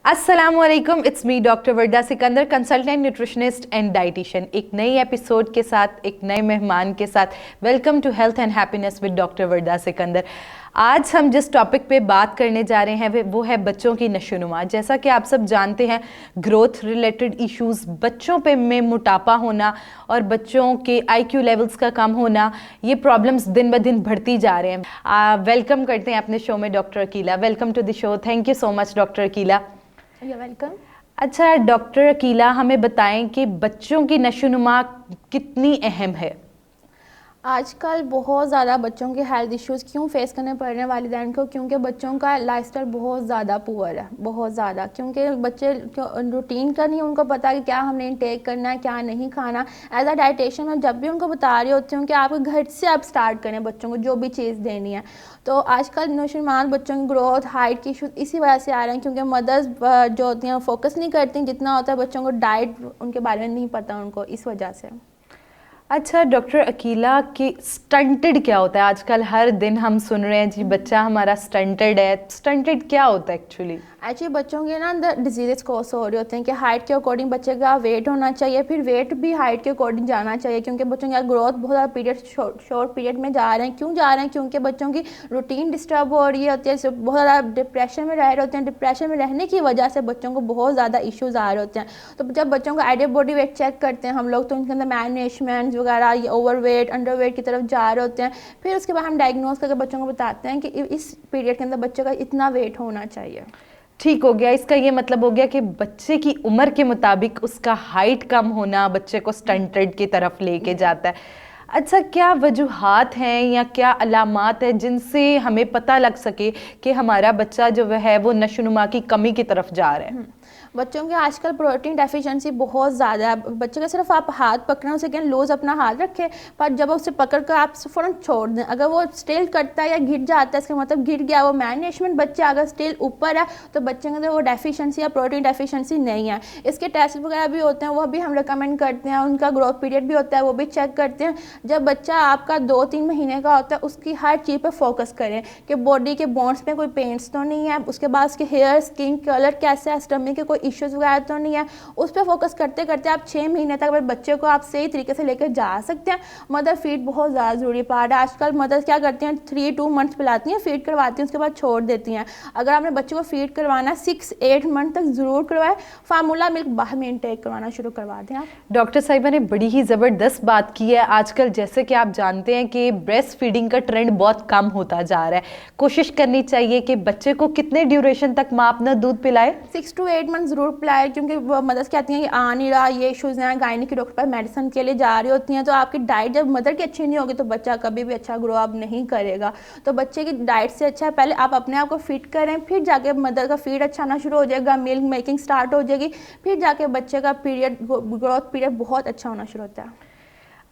अस्सलाम वालेकुम, it's me doctor Warda Sikandar, consultant nutritionist and dietitian. एक नई एपिसोड के साथ, एक नए मेहमान के साथ, welcome to health and happiness with doctor Warda Sikandar. आज हम जिस टॉपिक पे बात करने जा रहे हैं वो है बच्चों की नशोनुमा। जैसा कि आप सब जानते हैं, ग्रोथ रिलेटेड इश्यूज़, बच्चों पे में मोटापा होना और बच्चों के IQ लेवल्स का कम होना, ये प्रॉब्लम्स दिन ब दिन बढ़ती जा रहे हैं। वेलकम करते हैं अपने शो में doctor Aqeela. Welcome to the show. Thank you so much doctor Aqeela. Welcome. अच्छा डॉक्टर अकीला, हमें बताएं कि बच्चों की नशोनुमा कितनी अहम है। आजकल बहुत ज़्यादा बच्चों के हेल्थ इश्यूज़ क्यों फेस करने पड़ रहे हैं वालिदैन को? क्योंकि बच्चों का लाइफस्टाइल बहुत ज़्यादा पुअर है, बहुत ज़्यादा। क्योंकि बच्चे रूटीन का नहीं उनको पता कि क्या हमने इनटेक करना है, क्या नहीं खाना। एज अ डाइटिशियन मैं जब भी उनको बता रही होती हूँ कि आप घर से आप स्टार्ट करें बच्चों को जो भी चीज़ देनी है। तो आजकल नौजवान बच्चों की ग्रोथ, हाइट के इशूज़ इसी वजह से आ रहे हैं क्योंकि मदर्स जो होती हैं फोकस नहीं करती जितना होता है बच्चों को, डाइट उनके बारे में नहीं पता उनको, इस वजह से। अच्छा डॉक्टर अकीला, कि स्टंटेड क्या होता है? आजकल हर दिन हम सुन रहे हैं जी बच्चा हमारा स्टंटेड है। स्टंटेड क्या होता है एक्चुअली? बच्चों के ना अंदर डिजीज़ कॉज हो रहे होते हैं कि हाइट के अकॉर्डिंग बच्चे का वेट होना चाहिए, फिर वेट भी हाइट के अकॉर्डिंग जाना चाहिए क्योंकि बच्चों की ग्रोथ बहुत ज़्यादा पीरियड शॉर्ट पीरियड में जा रहे हैं। क्यों जा रहे हैं? क्योंकि बच्चों की रूटीन डिस्टर्ब हो रही होती है, बहुत ज़्यादा डिप्रेशन में रह रहे होते हैं। डिप्रेशन में रहने की वजह से बच्चों को बहुत ज़्यादा इशूज़ आ रहे होते हैं। तो जब बच्चों का आइडियल बॉडी वेट चेक करते हैं हम लोग, तो उनके अंदर मैनेजमेंट वगैरह, ओवर वेट, अंडर वेट की तरफ जा रहे होते हैं। फिर उसके बाद हम डायग्नोज करके बच्चों को बताते हैं कि इस पीरियड के अंदर बच्चे का इतना वेट होना चाहिए। ठीक हो गया। इसका ये मतलब हो गया कि बच्चे की उम्र के मुताबिक उसका हाइट कम होना बच्चे को स्टंटेड की तरफ लेके जाता है। अच्छा, क्या वजूहात हैं या क्या अलामात हैं जिनसे हमें पता लग सके कि हमारा बच्चा जो है वो नशोनुमा की कमी की तरफ जा रहा है? बच्चों के आजकल प्रोटीन डेफिशिएंसी बहुत ज़्यादा है। बच्चे का सिर्फ आप हाथ पकड़ना, उसे कहना लूज अपना हाथ रखें, पर जब उसे पकड़ कर आप फ़ौरन छोड़ दें। अगर वो स्टिल करता है या गिर जाता है, इसका मतलब गिर गया, वो मैनेजमेंट बच्चा अगर स्टिल ऊपर है तो बच्चे के अंदर वो डेफिशिएंसी या प्रोटीन डेफिशिएंसी नहीं है। इसके टेस्ट वगैरह भी होते हैं, वो भी हम रिकमेंड करते हैं। उनका ग्रोथ पीरियड भी होता है, वो भी चेक करते हैं। जब बच्चा आपका 2-3 महीने का होता है, उसकी हर चीज़ पर फोकस करें कि बॉडी के बोन्स में कोई पेंट्स तो नहीं है, उसके बाद उसके हेयर, स्किन कलर कैसा है, स्टमक के कोई इश्यूज़ वगैरह तो नहीं है। उस पर फोकस करते करते आप 6 महीने तक बच्चे को आप सही तरीके से लेकर जा सकते हैं। मदर फीड बहुत ज़्यादा ज़रूरी पार्ट है। आजकल मदर्स क्या करती हैं, 3-2 मंथ्स पिलाती हैं, फीड करवाती हैं, उसके बाद छोड़ देती हैं। अगर आपने बच्चे को फीड करवाना 6-8 मंथ तक ज़रूर करवाएं। फार्मूला मिल्क बाहर में इंटेक करवाना शुरू करवा दें आप। डॉक्टर साहिबा ने बड़ी ही ज़बरदस्त बात की है। आजकल जैसे कि आप जानते हैं कि ब्रेस्ट फीडिंग का ट्रेंड बहुत कम होता जा रहा है। कोशिश करनी चाहिए कि बच्चे को कितने ड्यूरेशन तक माँ अपना दूध पिलाए? 6 to 8 मंथ ज़रूर पिलाए क्योंकि मदर्स कहती हैं कि आ नहीं रहा, ये इशूज़ हैं, गायनी के डॉक्टर पर मेडिसिन के लिए जा रही होती हैं। तो आपकी डाइट जब मदर की अच्छी नहीं होगी तो बच्चा कभी भी अच्छा ग्रो अप नहीं करेगा। तो बच्चे की डाइट से अच्छा है पहले आप अपने आप को फिट करें, फिर जाके मदर का फीड अच्छा आना शुरू हो जाएगा, मिल्क मेकिंग स्टार्ट हो जाएगी, फिर जाके बच्चे का पीरियड, ग्रोथ पीरियड बहुत अच्छा होना शुरू होता है।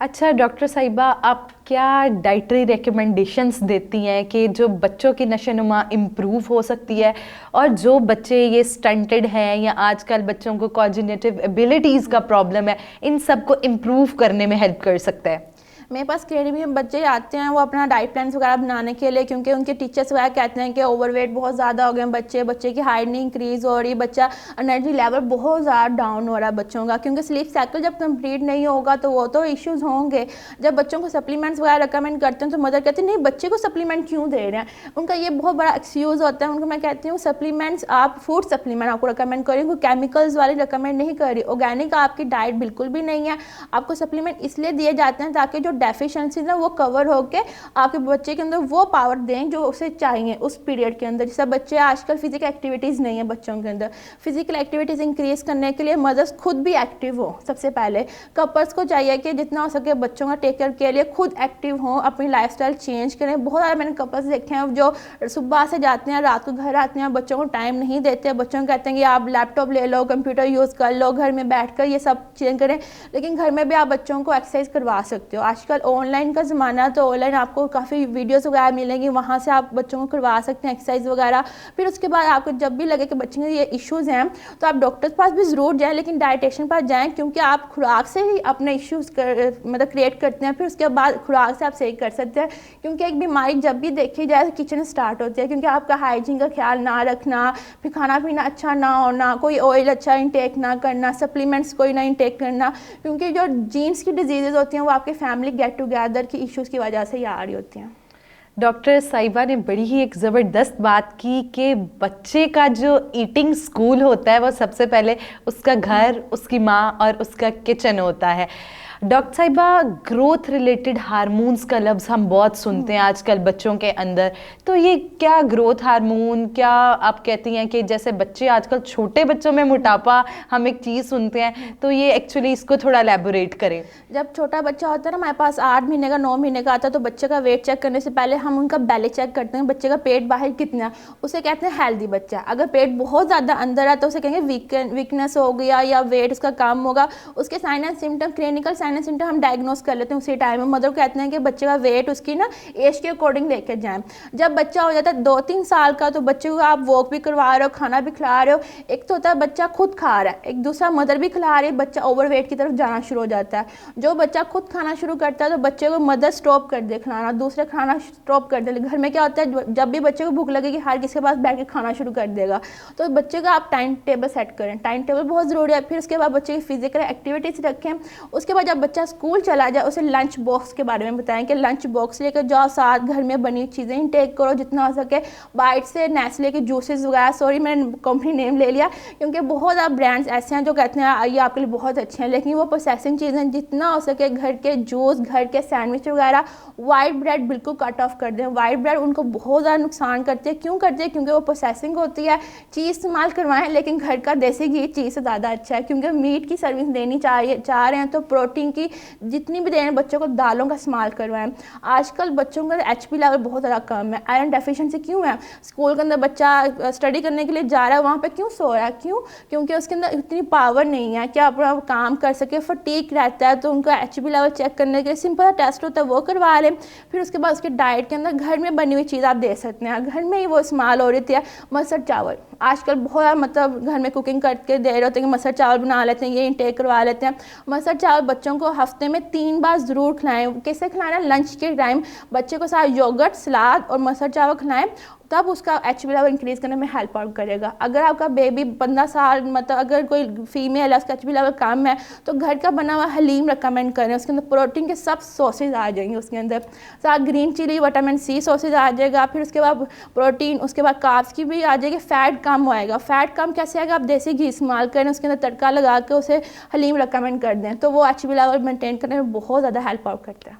अच्छा डॉक्टर साहिबा, आप क्या डाइटरी रिकमेंडेशंस देती हैं कि जो बच्चों की नशोनुमा इम्प्रूव हो सकती है और जो बच्चे ये स्टंटेड हैं या आजकल बच्चों को कॉग्निटिव एबिलिटीज़ का प्रॉब्लम है, इन सब को इम्प्रूव करने में हेल्प कर सकता है? मेरे पास क्लिनिक में बच्चे आते हैं वो अपना डाइट प्लान वगैरह बनाने के लिए, क्योंकि उनके टीचर्स वगैरह कहते हैं कि ओवरवेट बहुत ज़्यादा हो गए हैं बच्चे की हाइट नहीं इंक्रीज़ हो रही, बच्चा एनर्जी लेवल बहुत ज़्यादा डाउन हो रहा है बच्चों का, क्योंकि स्लीप साइकिल जब कंप्लीट नहीं होगा तो वो तो इश्यूज़ होंगे। जब बच्चों को सप्लीमेंट्स वगैरह रिकमेंड करते हैं तो मदर कहती है नहीं बच्चे को सप्लीमेंट क्यों दे रहे हैं। उनका ये बहुत बड़ा एक्सक्यूज़ होता है। उनको मैं कहती हूँ सप्लीमेंट्स आप फूड सप्लीमेंट आपको रिकमेंड करें, कोई केमिकल्स वाली रिकमेंड नहीं कर रही। ऑर्गेनिक आपकी डाइट बिल्कुल भी नहीं है। आपको सप्लीमेंट इसलिए दिए जाते हैं ताकि जो डेफिशिएंसी ना वो कवर होके आपके बच्चे के अंदर वो पावर दें जो उसे चाहिए उस पीरियड के अंदर। जैसे बच्चे आजकल फिजिकल एक्टिविटीज़ नहीं है बच्चों के अंदर, फिजिकल एक्टिविटीज़ इंक्रीज़ करने के लिए मदर्स खुद भी एक्टिव हो। सबसे पहले कपल्स को चाहिए कि जितना हो सके बच्चों का टेक केयर के लिए खुद एक्टिव हों, अपनी लाइफस्टाइल चेंज करें। बहुत सारे मैंने कपल्स देखे हैं जो सुबह से जाते हैं, रात को घर आते हैं, बच्चों को टाइम नहीं देते। बच्चों को कहते हैं कि आप लैपटॉप ले लो, कंप्यूटर यूज़ कर लो, घर में बैठ कर ये सब चीज़ें करें, लेकिन घर में भी आप बच्चों को एक्सरसाइज करवा सकते हो। आजकल کل آن لائن کا زمانہ ہے تو آن لائن آپ کو کافی ویڈیوز وغیرہ ملیں گی, وہاں سے آپ بچوں کو کروا سکتے ہیں ایکسرسائز وغیرہ. پھر اس کے بعد آپ کو جب بھی لگے کہ بچوں کے یہ ایشوز ہیں تو آپ ڈاکٹر کے پاس بھی ضرور جائیں, لیکن ڈائٹیشین پاس جائیں, کیونکہ آپ خوراک سے ہی اپنے ایشوز مطلب کریٹ کرتے ہیں, پھر اس کے بعد خوراک سے آپ صحیح کر سکتے ہیں. کیونکہ ایک بیماری جب بھی دیکھی جائے تو کچن اسٹارٹ ہوتی ہے, کیونکہ آپ کا ہائیجین کا خیال نہ رکھنا, پھر کھانا پینا اچھا نہ ہونا, کوئی آئل اچھا انٹیک نہ کرنا, سپلیمنٹس کوئی نہ انٹیک کرنا, کیونکہ جو جینس کی ڈیزیزز ہوتی ہیں وہ آپ کے فیملی گیٹ ٹوگیدر کی ایشوز کی وجہ سے ہی آ رہی ہوتی ہیں. ڈاکٹر صاحبہ نے بڑی ہی ایک زبردست بات کی کہ بچے کا جو ایٹنگ اسکول ہوتا ہے وہ سب سے پہلے اس کا گھر, اس کی ماں اور اس کا کچن ہوتا ہے. ڈاکٹر صاحبہ, گروتھ ریلیٹڈ ہارمونز کا لفظ ہم بہت سنتے ہیں آج کل بچوں کے اندر, تو یہ کیا گروتھ ہارمون, کیا آپ کہتی ہیں کہ جیسے بچے آج کل چھوٹے بچوں میں موٹاپا ہم ایک چیز سنتے ہیں, تو یہ ایکچولی اس کو تھوڑا ایلیبوریٹ کریں. جب چھوٹا بچہ ہوتا ہے نا, ہمارے پاس 8 مہینے کا 9 مہینے کا آتا ہے, تو بچے کا ویٹ چیک کرنے سے پہلے ہم ان کا بیلی چیک کرتے ہیں, بچے کا پیٹ باہر کتنا ہے, اسے کہتے ہیں ہیلدی بچہ. اگر پیٹ بہت زیادہ اندر ہے تو اسے کہیں گے ویکنس ہو گیا یا ویٹ اس کا کم ہوگا. اس کے sign and symptom, clinical sign and symptom ہم ڈائگنوز کر لیتے ہیں اسی ٹائم میں. مدر کہتے ہیں کہ بچے کا ویٹ اس کی نا ایج کے اکارڈنگ لے کے جائیں. جب بچہ ہو جاتا ہے 2-3 سال کا تو بچے کو آپ واک بھی کروا رہے ہو, کھانا بھی کھلا رہے ہو. ایک تو ہوتا ہے بچہ خود کھا رہا ہے, ایک دوسرا مدر بھی کھلا رہی ہے, بچہ اوور ویٹ کی طرف جانا شروع ہو جاتا ہے. جو بچہ خود کھانا شروع کرتا ہے تو بچے کو مدر سٹاپ کر دے کھلانا, دوسرے کھانا سٹاپ کر دے. گھر میں کیا ہوتا ہے, جب بھی بچے کو بھوک لگے گی ہر کسی کے پاس بیٹھ کے کھانا شروع کر دے گا. تو بچے کا آپ ٹائم ٹیبل سیٹ کریں, ٹائم ٹیبل بہت ضروری ہے. پھر اس کے بعد بچے کی فزیکل ایکٹیویٹیز رکھیں. اس کے بعد جب بچہ اسکول چلا جائے اسے لنچ باکس کے بارے میں بتائیں کہ لنچ باکس لے کر جاؤ, ساتھ گھر میں بنی چیزیں انٹیک کرو جتنا ہو سکے. بائٹ سے نیسلے کے جوسز وغیرہ, سوری میں نے کمپنی نیم لے لیا کیونکہ بہت زیادہ برانڈس ایسے ہیں جو کہتے ہیں یہ آپ کے لیے بہت اچھے ہیں, لیکن وہ پروسیسنگ چیزیں جتنا ہو سکے گھر کے جوس, گھر کے سینڈوچ وغیرہ. وائٹ بریڈ بالکل کٹ آف کر دیں. وائٹ بریڈ ان کو بہت زیادہ نقصان کرتے ہیں. کیوں کرتے ہیں؟ کیونکہ وہ پروسیسنگ ہوتی ہے. چیز استعمال کروائیں لیکن گھر کا دیسی گھی چیز سے زیادہ اچھا ہے, کیونکہ میٹ کی سروس دینی چاہ رہے ہیں تو پروٹین کی جتنی بھی دیں بچوں کو دالوں کا استعمال کروائیں. آج کل بچوں کا ایچ پی لیول بہت زیادہ کم ہے. آئرن ڈیفیشنسی کیوں ہے؟ اسکول کے اندر بچہ اسٹڈی کرنے کے لیے جا رہا ہے, وہاں پہ کیوں سو رہا ہے؟ کیوں؟ کیونکہ اس کے اندر اتنی پاور نہیں ہے کہ اپنا کام کر سکے, فٹیک رہتا ہے. تو ان کا ایچ پی لیول چیک کرنے کے لیے سمپل ٹیسٹ ہوتا ہے, وہ کروا لیں. پھر اس کے بعد اس کے ڈائٹ کے اندر گھر میں بنی ہوئی چیز آپ دے سکتے ہیں. گھر میں ہی وہ استعمال ہو رہی ہے. مسر چاول آج کل بہت مطلب گھر میں کوکنگ کر کے دے رہے ہوتے ہیں کہ مسر چاول بنا لیتے ہیں, یہ انٹیک کروا لیتے ہیں. مسر چاول بچوں کو ہفتے میں 3 بار ضرور کھلائیں. کیسے کھلانا ہے؟ لنچ کے ٹائم بچے کو ساتھ یوگرٹ, سلاد اور مسر چاول کھلائیں, تب اس کا ایچ پی لیول انکریز کرنے میں ہیلپ آؤٹ کرے گا. اگر آپ کا بیبی 15 سال مطلب اگر کوئی فیمیل ہے اس کا ایچ پی لیول کم ہے تو گھر کا بنا ہوا حلیم ریکمینڈ کریں. اس کے اندر پروٹین کے سب سورسز آ جائیں گے, اس کے اندر ساتھ green chilli, vitamin C sources آ جائے گا. پھر اس کے بعد پروٹین, اس کے بعد کاربس کی بھی آ جائے گی. فیٹ کم ہوئے گا. فیٹ کم کیسے آئے گا؟ آپ دیسی گھی استعمال کریں, اس کے اندر تڑکا لگا کے اسے حلیم ریکمینڈ کر دیں, تو وہ ایچ پی لیول مینٹین کرنے میں بہت زیادہ ہیلپ آؤٹ کرتا ہے.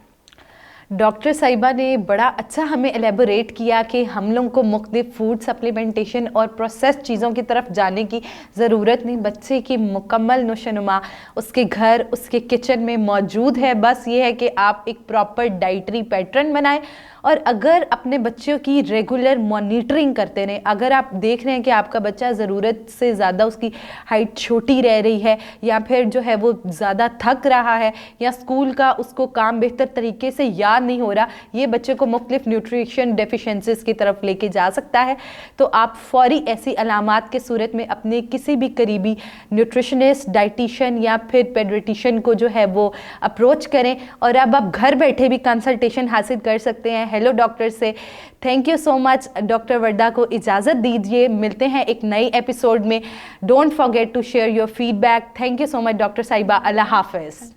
ڈاکٹر صاحبہ نے بڑا اچھا ہمیں ایلیبوریٹ کیا کہ ہم لوگوں کو مختلف فوڈ سپلیمنٹیشن اور پروسیس چیزوں کی طرف جانے کی ضرورت نہیں. بچے کی مکمل نشوونما اس کے گھر, اس کے کچن میں موجود ہے. بس یہ ہے کہ آپ ایک پراپر ڈائٹری پیٹرن بنائیں, اور اگر اپنے بچوں کی ریگولر مانیٹرنگ کرتے رہیں. اگر آپ دیکھ رہے ہیں کہ آپ کا بچہ ضرورت سے زیادہ اس کی ہائٹ چھوٹی رہ رہی ہے, یا پھر جو ہے وہ زیادہ تھک رہا ہے, یا اسکول کا اس کو کام بہتر طریقے سے یاد نہیں ہو رہا, یہ بچے کو مختلف نیوٹریشن ڈیفیشنسیز کی طرف لے کے جا سکتا ہے. تو آپ فوری ایسی علامات کے صورت میں اپنے کسی بھی قریبی نیوٹریشنسٹ, ڈائٹیشین یا پھر پیڈیٹیشین کو جو ہے وہ اپروچ کریں. اور اب آپ گھر بیٹھے بھی کنسلٹیشن حاصل کر سکتے ہیں ہیلو ڈاکٹر سے. Thank you so much. Doctor Warda کو اجازت دیجیے, ملتے ہیں ایک نئی ایپیسوڈ میں. Don't forget to share your feedback. Thank you so much doctor صاحبہ. اللہ حافظ.